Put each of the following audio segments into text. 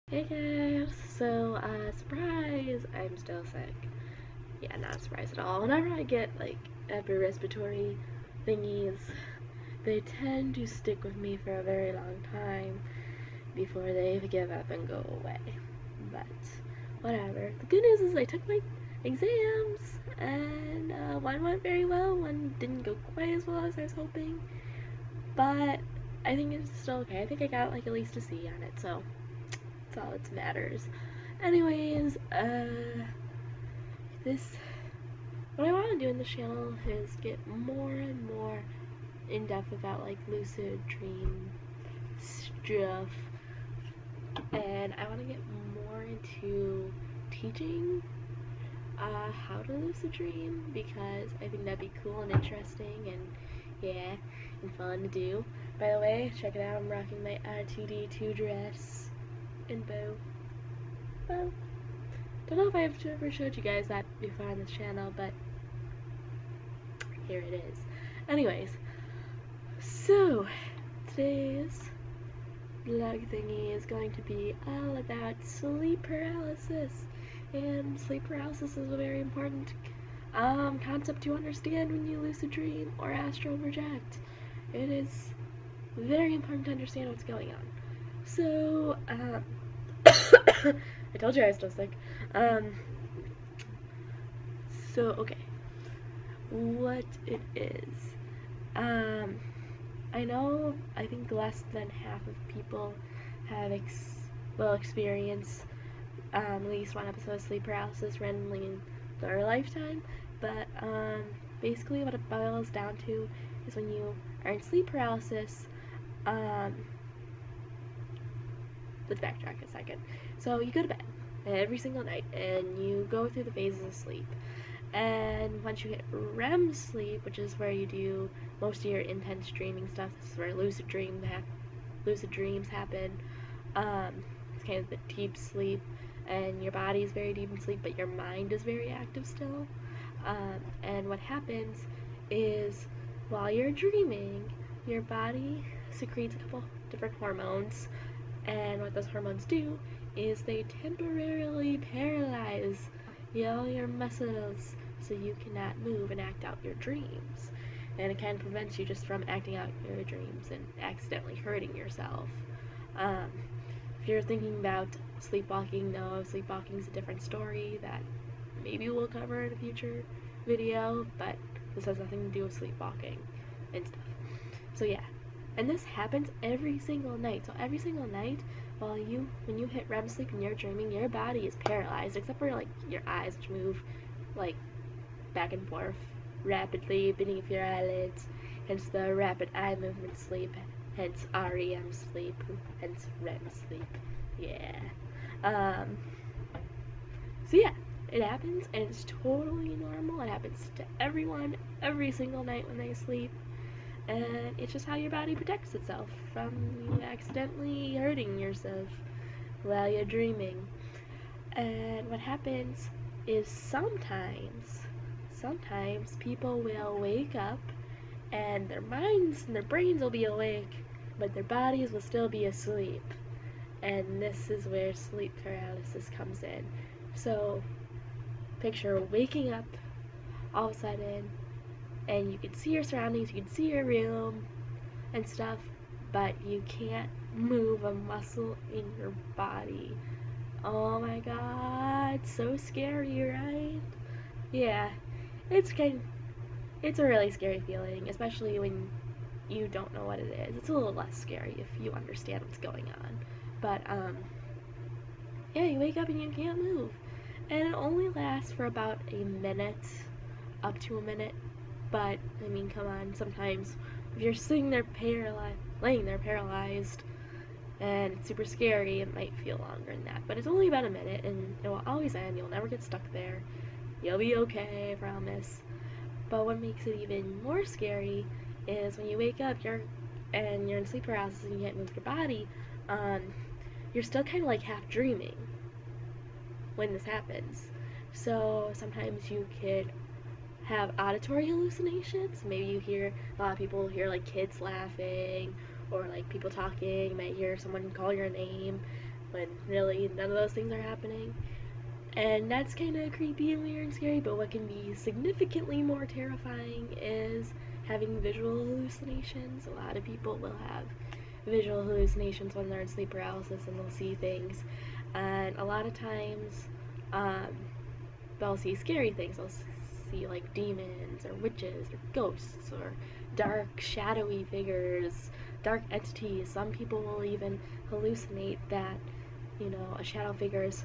Hey guys, so surprise, I'm still sick. Yeah, not a surprise at all. Whenever I get like upper respiratory thingies, they tend to stick with me for a very long time before they give up and go away. But whatever. The good news is I took my exams and one went very well, one didn't go quite as well as I was hoping. But I think it's still okay. I think I got like at least a C on it, so that's all that matters. Anyways, this what I want to do in this channel is get more and more in depth about like lucid dream stuff, and I want to get more into teaching how to lucid dream because I think that'd be cool and interesting and yeah, and fun to do. By the way, check it out. I'm rocking my R2D2 dress and bow. Bow. Don't know if I've ever showed you guys that before on this channel, but here it is. Anyways, so today's vlog thingy is going to be all about sleep paralysis. And sleep paralysis is a very important concept to understand when you lucid dream or astral project. It is very important to understand what's going on. So, I told you I was still sick. So, okay. What it is. I think less than half of people have experienced at least one episode of sleep paralysis randomly in their lifetime, but basically what it boils down to is when you are in sleep paralysis, let's backtrack a second. So you go to bed every single night and you go through the phases of sleep. And once you hit REM sleep, which is where you do most of your intense dreaming stuff, this is where lucid dreams happen. It's kind of the deep sleep, and your body is very deep in sleep, but your mind is very active still. And what happens is, while you're dreaming, your body secretes a couple different hormones, and what those hormones do is they temporarily paralyze all your muscles so you cannot move and act out your dreams. And it kind of prevents you just from acting out your dreams and accidentally hurting yourself. If you're thinking about sleepwalking, no, sleepwalking is a different story that maybe we'll cover in a future video, but this has nothing to do with sleepwalking and stuff. So yeah, and this happens every single night. So every single night, when you hit REM sleep and you're dreaming, your body is paralyzed, except for like your eyes, which move like back and forth rapidly beneath your eyelids, hence the rapid eye movement sleep, hence REM sleep, hence REM sleep. Yeah. So yeah, it happens and it's totally normal. It happens to everyone every single night when they sleep. And it's just how your body protects itself from you accidentally hurting yourself while you're dreaming. And what happens is sometimes people will wake up and their minds and their brains will be awake, but their bodies will still be asleep. And this is where sleep paralysis comes in. So picture waking up all of a sudden, and you can see your surroundings, you can see your room and stuff, but you can't move a muscle in your body. Oh my god, so scary, right? Yeah, it's a really scary feeling, especially when you don't know what it is. It's a little less scary if you understand what's going on. But yeah, you wake up and you can't move. And it only lasts for about a minute, up to a minute. But, I mean, come on, sometimes if you're laying there paralyzed, and it's super scary, it might feel longer than that. But it's only about a minute, and it will always end. You'll never get stuck there. You'll be okay, I promise. But what makes it even more scary is when you wake up, you're in sleep paralysis and you can't move your body, you're still kind of like half dreaming when this happens. So sometimes you could have auditory hallucinations. Maybe you hear, a lot of people hear like kids laughing or like people talking. You might hear someone call your name, when really none of those things are happening. And that's kind of creepy and weird and scary, but what can be significantly more terrifying is having visual hallucinations. A lot of people will have visual hallucinations when they're in sleep paralysis and they'll see things. And a lot of times, they'll see scary things. They'll see like demons or witches or ghosts or dark, shadowy figures, dark entities. Some people will even hallucinate that, a shadow figure is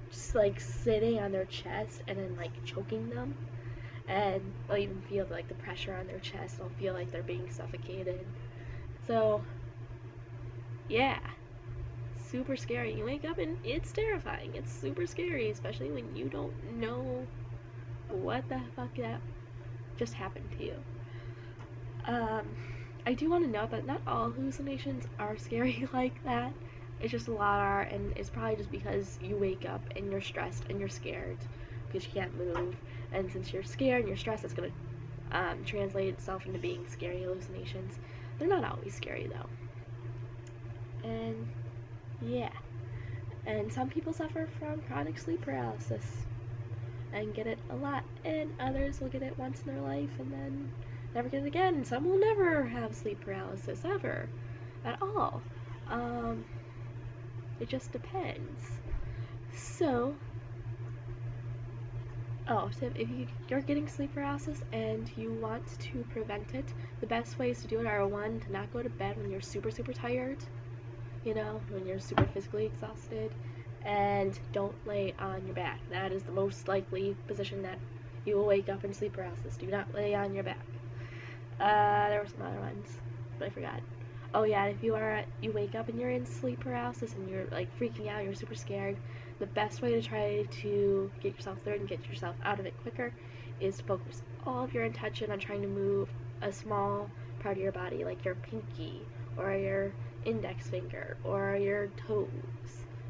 just like sitting on their chest and then like choking them, and they'll even feel like the pressure on their chest. They'll feel like they're being suffocated. So yeah, super scary. You wake up and it's terrifying. It's super scary, especially when you don't know what the fuck that just happened to you. I do want to note that not all hallucinations are scary like that. It's just a lot are, and it's probably just because you wake up and you're stressed and you're scared because you can't move. And since you're scared and you're stressed, it's going to translate itself into being scary hallucinations. They're not always scary though. And yeah. And some people suffer from chronic sleep paralysis and get it a lot, and others will get it once in their life and then never get it again. Some will never have sleep paralysis ever at all. It just depends. So if you're getting sleep paralysis and you want to prevent it, the best ways to do it are, one, to not go to bed when you're super, super tired, when you're super physically exhausted, and don't lay on your back. That is the most likely position that you will wake up in sleep paralysis. Do not lay on your back. There were some other ones, but I forgot. Oh yeah, if you wake up and you're in sleep paralysis and you're like freaking out, you're super scared, the best way to try to get yourself through it and get yourself out of it quicker is to focus all of your attention on trying to move a small part of your body, like your pinky or your index finger or your toes,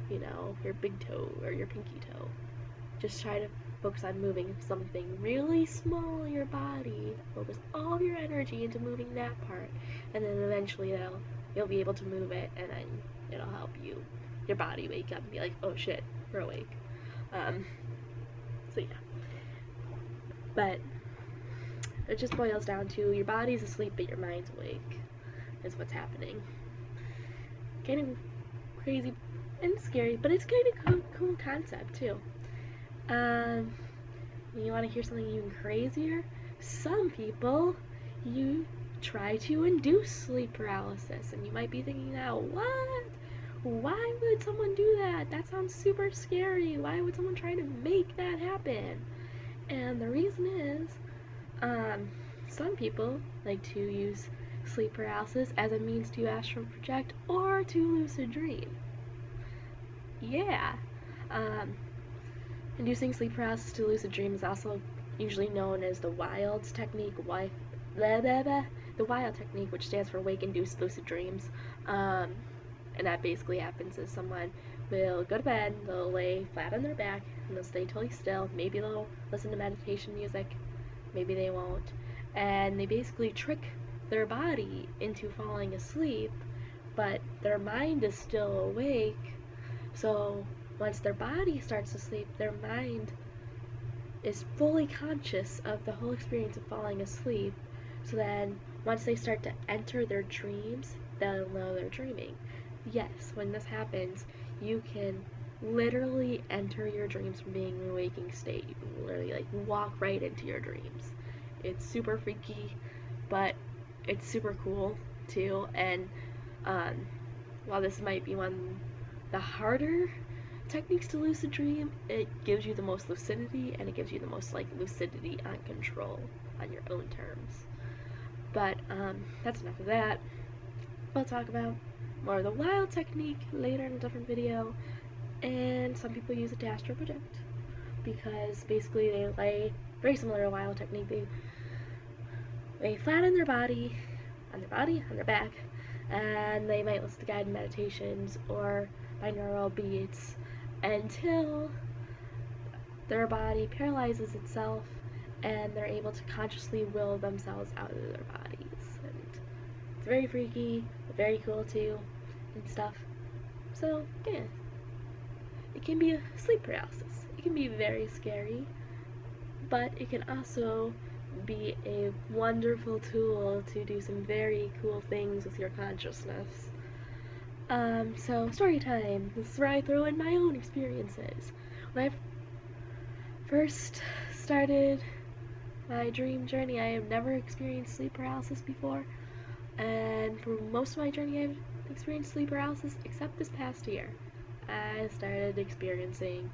your big toe or your pinky toe. Just try to focus on moving something really small in your body. Focus all of your energy into moving that part, and then eventually you'll be able to move it, and then it'll help your body wake up and be like, oh shit, we're awake. So yeah. But it just boils down to your body's asleep but your mind's awake is what's happening. Kind of crazy and scary, but it's kind of cool concept too. You want to hear something even crazier? Some people, you try to induce sleep paralysis, and you might be thinking now, what? Why would someone do that? That sounds super scary. Why would someone try to make that happen? And the reason is, some people like to use sleep paralysis as a means to astral project or to lucid dream. Yeah. Inducing sleep paralysis to lucid dream is also usually known as the WILD technique, the WILD technique, which stands for wake-induced lucid dreams. And that basically happens is someone will go to bed, they'll lay flat on their back, and they'll stay totally still. Maybe they'll listen to meditation music, maybe they won't. And they basically trick their body into falling asleep, but their mind is still awake. So once their body starts to sleep, their mind is fully conscious of the whole experience of falling asleep. So then, once they start to enter their dreams, they'll know they're dreaming. Yes, when this happens, you can literally enter your dreams from being in a waking state. You can literally walk right into your dreams. It's super freaky, but it's super cool too. And while this might be one of the harder techniques to lucid dream, it gives you the most lucidity, and it gives you the most lucidity on control on your own terms. But that's enough of that. We'll talk about more of the WILD technique later in a different video, and some people use it to astral project because basically they lay, very similar to WILD technique, they lay flat on their body, on their back, and they might listen to guided meditations or binaural beats until their body paralyzes itself and they're able to consciously will themselves out of their bodies. And it's very freaky, but very cool too, and stuff. So, yeah, it can be a sleep paralysis. It can be very scary, but it can also be a wonderful tool to do some very cool things with your consciousness. So story time. This is where I throw in my own experiences. When I first started my dream journey, I have never experienced sleep paralysis before, and for most of my journey, I've experienced sleep paralysis except this past year. I started experiencing,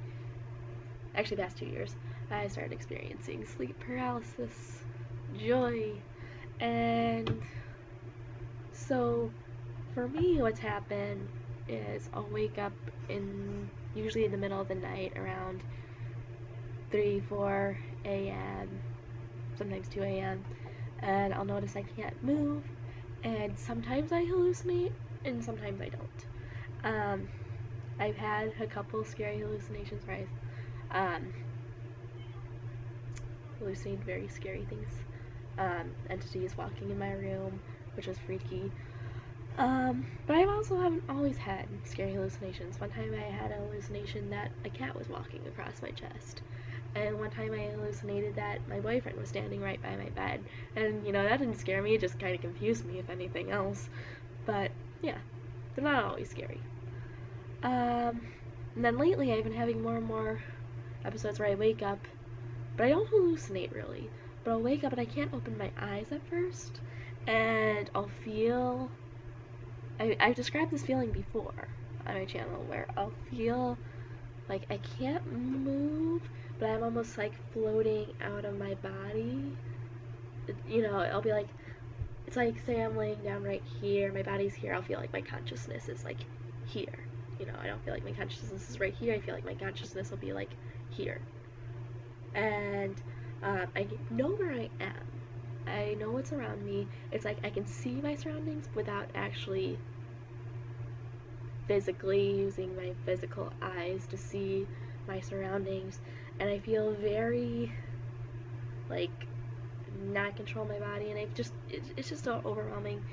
actually, past 2 years, I started experiencing sleep paralysis, joy, and so for me, what's happened is I'll wake up usually in the middle of the night around 3, 4 a.m., sometimes 2 a.m., and I'll notice I can't move, and sometimes I hallucinate, and sometimes I don't. I've had a couple scary hallucinations where I hallucinated very scary things. Entities walking in my room, which was freaky. But I also haven't always had scary hallucinations. One time I had a hallucination that a cat was walking across my chest. And one time I hallucinated that my boyfriend was standing right by my bed. And, that didn't scare me, it just kind of confused me, if anything else. But, yeah, they're not always scary. And then lately I've been having more and more episodes where I wake up, but I don't hallucinate really. But I'll wake up and I can't open my eyes at first, and I'll feel... I've described this feeling before on my channel, where I'll feel like I can't move, but I'm almost like floating out of my body. I'll be like, it's like, say I'm laying down right here, my body's here, I'll feel like my consciousness is like here. I don't feel like my consciousness is right here, I feel like my consciousness will be like here. And I know where I am. I know what's around me. It's like I can see my surroundings without actually physically using my physical eyes to see my surroundings, and I feel very like not control my body, and it's just an overwhelming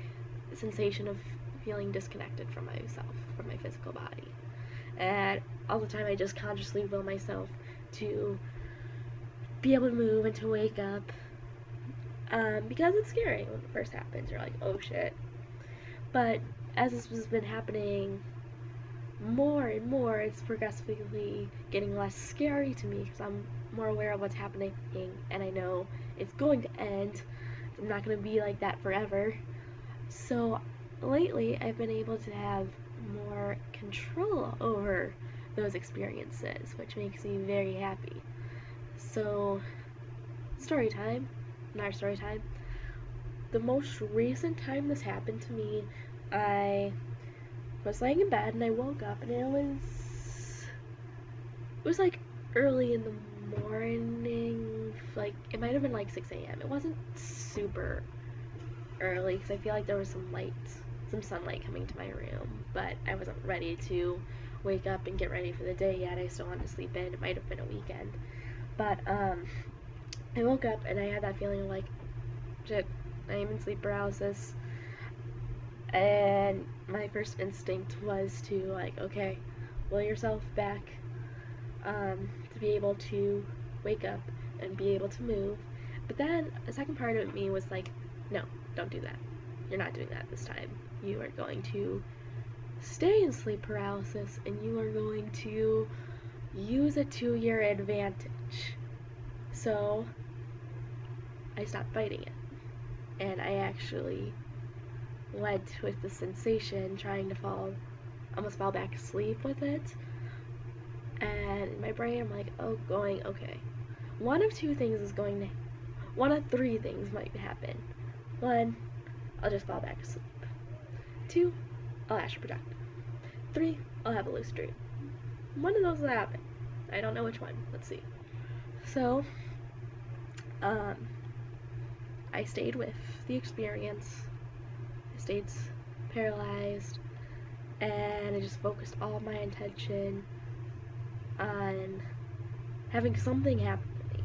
sensation of feeling disconnected from myself, from my physical body. And all the time I just consciously will myself to be able to move and to wake up, because it's scary when it first happens. You're like, oh shit. But as this has been happening more and more, it's progressively getting less scary to me because I'm more aware of what's happening, and I know it's going to end. I'm not going to be like that forever. So lately I've been able to have more control over those experiences, which makes me very happy. So, story time. Our story time. The most recent time this happened to me, I was laying in bed and I woke up, and it was like early in the morning, like it might have been like 6 a.m. It wasn't super early because I feel like there was some sunlight coming to my room, but I wasn't ready to wake up and get ready for the day yet. I still wanted to sleep in. It might have been a weekend, but I woke up and I had that feeling of like, shit, I am in sleep paralysis. And my first instinct was to like, okay, will yourself back, to be able to wake up and be able to move. But then a second part of me was like, no, don't do that. You're not doing that this time. You are going to stay in sleep paralysis, and you are going to use it to your advantage. So I stopped fighting it, and I actually went with the sensation, trying to almost fall back asleep with it. And in my brain, I'm like, okay. One of three things might happen. One, I'll just fall back asleep. Two, I'll astral project. Three, I'll have a lucid dream. One of those will happen. I don't know which one. Let's see. So, I stayed with the experience. I stayed paralyzed, and I just focused all my attention on having something happen to me.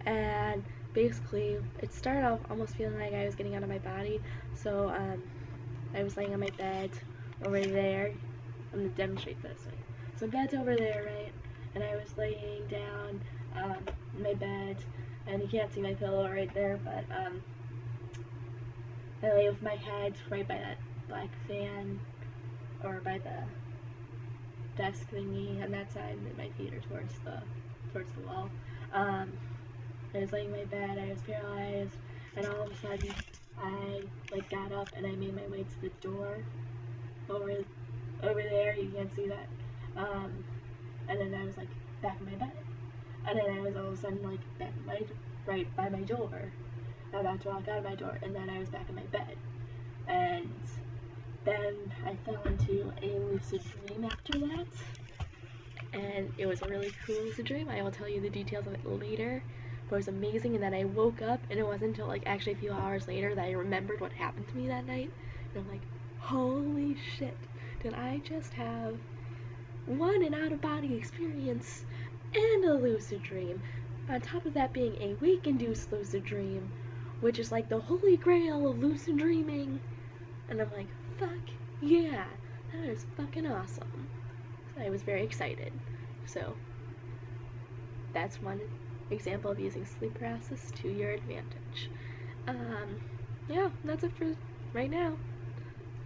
And basically, it started off almost feeling like I was getting out of my body. So I was laying on my bed over there, I'm gonna demonstrate this. Right? So my bed's over there, right? And I was laying down in my bed, and you can't see my pillow right there, but I lay with my head right by that black fan, or by the desk thingy on that side, and my feet are towards the wall. I was laying in my bed, I was paralyzed, and all of a sudden I got up and I made my way to the door over there. You can't see that. And then I was back in my bed, and then I was all of a sudden back in right by my door, about to walk out of my door, and then I was back in my bed, and then I fell into a lucid dream after that, and it was a really cool lucid dream. I will tell you the details of it later, but it was amazing. And then I woke up, and it wasn't until actually a few hours later that I remembered what happened to me that night, and I'm like, holy shit, did I just have an out-of-body experience and a lucid dream, on top of that being a wake-induced lucid dream, which is like the holy grail of lucid dreaming. And I'm like, fuck yeah, that is fucking awesome. So I was very excited. So that's one example of using sleep paralysis to your advantage. Yeah, that's it for right now.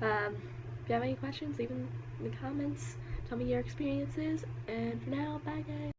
If you have any questions, leave them in the comments. Tell me your experiences, and for now, bye guys.